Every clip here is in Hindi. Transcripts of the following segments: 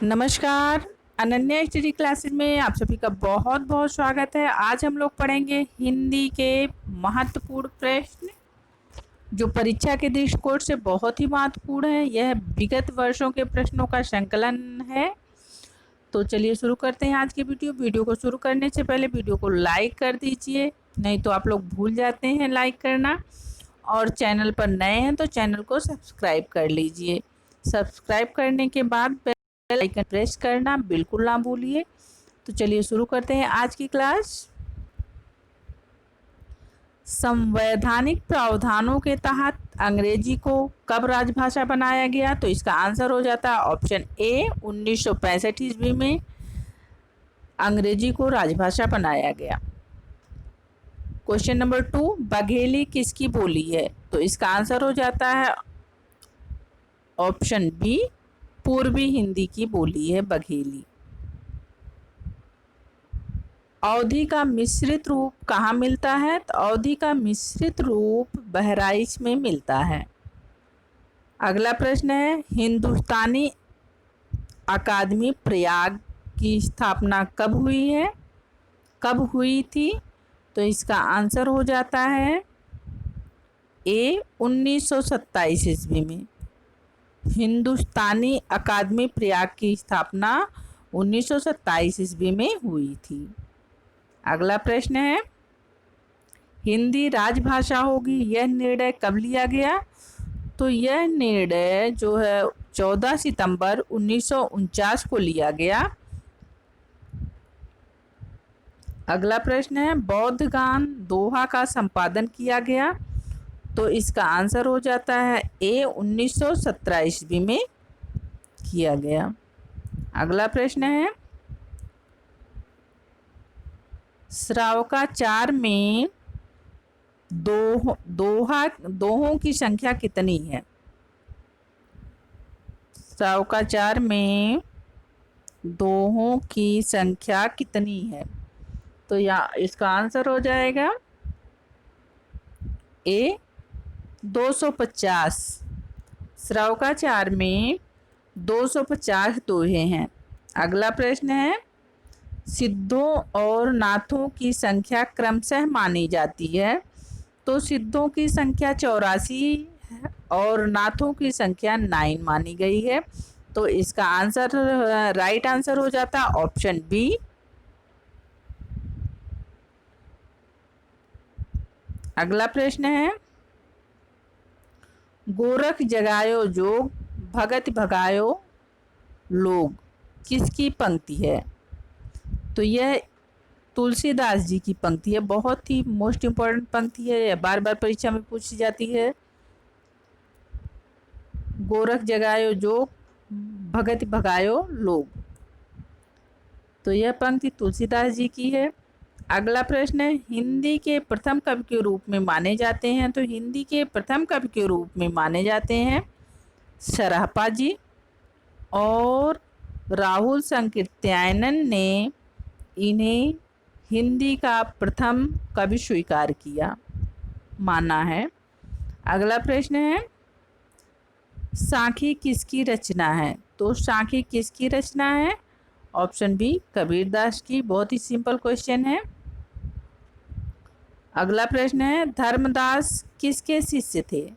नमस्कार। अनन्या स्टडी क्लासेस में आप सभी का बहुत बहुत स्वागत है। आज हम लोग पढ़ेंगे हिंदी के महत्वपूर्ण प्रश्न जो परीक्षा के दृष्टिकोण से बहुत ही महत्वपूर्ण है। यह विगत वर्षों के प्रश्नों का संकलन है। तो चलिए शुरू करते हैं आज की वीडियो को शुरू करने से पहले वीडियो को लाइक कर दीजिए, नहीं तो आप लोग भूल जाते हैं लाइक करना। और चैनल पर नए हैं तो चैनल को सब्सक्राइब कर लीजिए। सब्सक्राइब करने के बाद बेल आइकन प्रेस करना बिल्कुल ना भूलिए। तो चलिए शुरू करते हैं आज की क्लास। संवैधानिक प्रावधानों के तहत अंग्रेजी को कब राजभाषा बनाया गया? तो इसका आंसर हो जाता है ऑप्शन ए 1965 ईस्वी में अंग्रेजी को राजभाषा बनाया गया। क्वेश्चन नंबर 2, बघेली किसकी बोली है? तो इसका आंसर हो जाता है ऑप्शन बी, पूर्वी हिंदी की बोली है बघेली। अवधि का मिश्रित रूप कहाँ मिलता है? तो अवधि का मिश्रित रूप बहराइच में मिलता है। अगला प्रश्न है, हिंदुस्तानी अकादमी प्रयाग की स्थापना कब हुई है? कब हुई थी? तो इसका आंसर हो जाता है ए 1927 ईस्वी में। हिंदुस्तानी अकादमी प्रयाग की स्थापना 1927 ईस्वी में हुई थी। अगला प्रश्न है, हिंदी राजभाषा होगी यह निर्णय कब लिया गया? तो यह निर्णय जो है 14 सितंबर 1949 को लिया गया। अगला प्रश्न है, बौद्ध गान दोहा का संपादन किया गया? तो इसका आंसर हो जाता है ए 1917 ईस्वी में किया गया। अगला प्रश्न है, श्रावकाचार में दोहों की संख्या कितनी है? श्रावकाचार में दोहों की संख्या कितनी है? तो इसका आंसर हो जाएगा ए 250। श्रावकाचार में 250 दोहे हैं। अगला प्रश्न है, सिद्धों और नाथों की संख्या क्रमशः मानी जाती है? तो सिद्धों की संख्या 84 और नाथों की संख्या 9 मानी गई है। तो इसका आंसर राइट आंसर हो जाता है ऑप्शन बी। अगला प्रश्न है, गोरख जगायो जोग भगत भगायो लोग किसकी पंक्ति है? तो यह तुलसीदास जी की पंक्ति है। बहुत ही मोस्ट इम्पोर्टेंट पंक्ति है, यह बार बार परीक्षा में पूछी जाती है। गोरख जगायो जोग भगत भगायो लोग, तो यह पंक्ति तुलसीदास जी की है। अगला प्रश्न है, हिंदी के प्रथम कवि के रूप में माने जाते हैं? तो हिंदी के प्रथम कवि के रूप में माने जाते हैं सरहपा जी, और राहुल संकीर्त्यायनन ने इन्हें हिंदी का प्रथम कवि स्वीकार किया, माना है। अगला प्रश्न है, साखी किसकी रचना है? तो साखी किसकी रचना है? ऑप्शन बी, कबीरदास की। बहुत ही सिंपल क्वेश्चन है। अगला प्रश्न है, धर्मदास किसके शिष्य थे?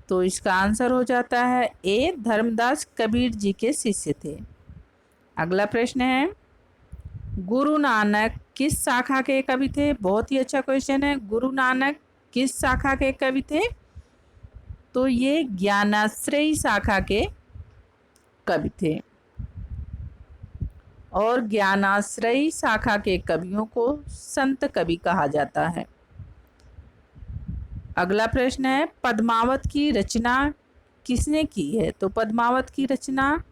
तो इसका आंसर हो जाता है ए, धर्मदास कबीर जी के शिष्य थे। अगला प्रश्न है, गुरु नानक किस शाखा के कवि थे? बहुत ही अच्छा क्वेश्चन है। गुरु नानक किस शाखा के कवि थे? तो ये ज्ञानाश्रयी शाखा के कवि थे, और ज्ञानाश्रयी शाखा के कवियों को संत कवि कहा जाता है। अगला प्रश्न है, पद्मावत की रचना किसने की है? तो पद्मावत की रचना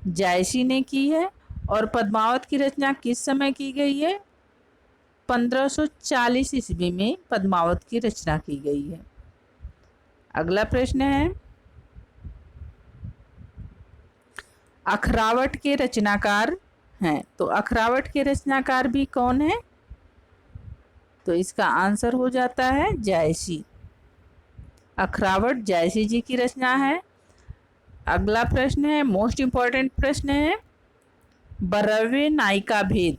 जायसी ने की है। और पद्मावत की रचना किस समय की गई है? 1540 ईस्वी में पद्मावत की रचना की गई है। अगला प्रश्न है, अखरावट के रचनाकार हैं? तो अखरावट के रचनाकार भी कौन है? तो इसका आंसर हो जाता है जायसी। अखरावट जायसी जी की रचना है। अगला प्रश्न है, मोस्ट इम्पॉर्टेंट प्रश्न है, बरवे नायिका भेद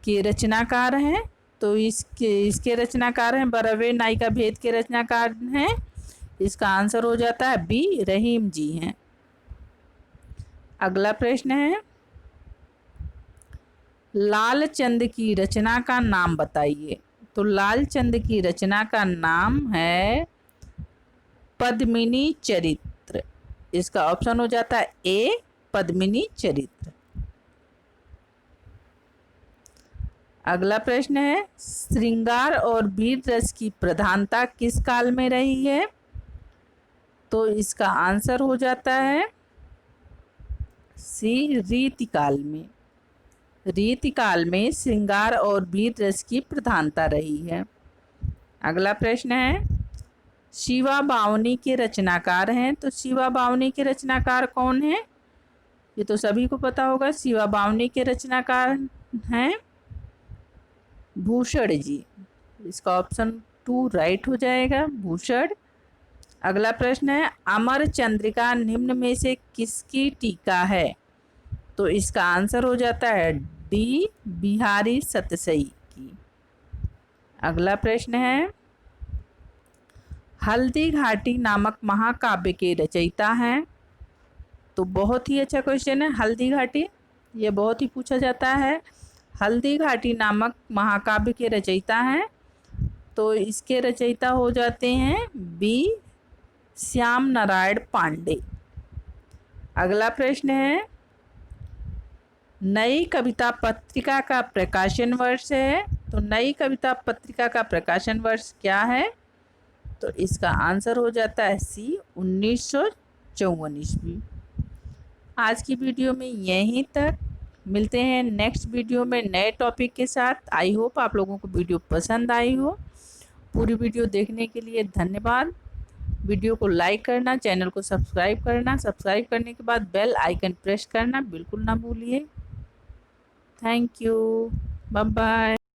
के रचनाकार हैं। तो इसके रचनाकार हैं, बरवे नायिका भेद के रचनाकार हैं। इसका आंसर हो जाता है बी, रहीम जी हैं। अगला प्रश्न है, लालचंद की रचना का नाम बताइए। तो लालचंद की रचना का नाम है पद्मिनी चरित्र। इसका ऑप्शन हो जाता है ए, पद्मिनी चरित्र। अगला प्रश्न है, श्रृंगार और वीर रस की प्रधानता किस काल में रही है। तो इसका आंसर हो जाता है सी, रीतिकाल में। रीतिकाल में श्रृंगार और वीर रस की प्रधानता रही है। अगला प्रश्न है, शिवा बावनी के रचनाकार हैं। तो शिवा बावनी के रचनाकार कौन है, ये तो सभी को पता होगा। शिवा बावनी के रचनाकार हैं भूषण जी। इसका ऑप्शन 2 राइट हो जाएगा, भूषण। अगला प्रश्न है, अमर चंद्रिका निम्न में से किसकी टीका है। तो इसका आंसर हो जाता है डी, बिहारी सतसई की। अगला प्रश्न है, हल्दी घाटी नामक महाकाव्य के रचयिता हैं। तो बहुत ही अच्छा क्वेश्चन है, हल्दी घाटी, ये बहुत ही पूछा जाता है। हल्दी घाटी नामक महाकाव्य के रचयिता हैं। तो इसके रचयिता हो जाते हैं बी, श्याम नारायण पांडे। अगला प्रश्न है, नई कविता पत्रिका का प्रकाशन वर्ष है। तो नई कविता पत्रिका का प्रकाशन वर्ष क्या है। तो इसका आंसर हो जाता है सी, 1954 ईस्वी। आज की वीडियो में यहीं तक, मिलते हैं नेक्स्ट वीडियो में नए टॉपिक के साथ। आई होप आप लोगों को वीडियो पसंद आई हो। पूरी वीडियो देखने के लिए धन्यवाद। वीडियो को लाइक करना, चैनल को सब्सक्राइब करना, सब्सक्राइब करने के बाद बेल आइकन प्रेस करना बिल्कुल ना भूलिए। Thank you, bye bye.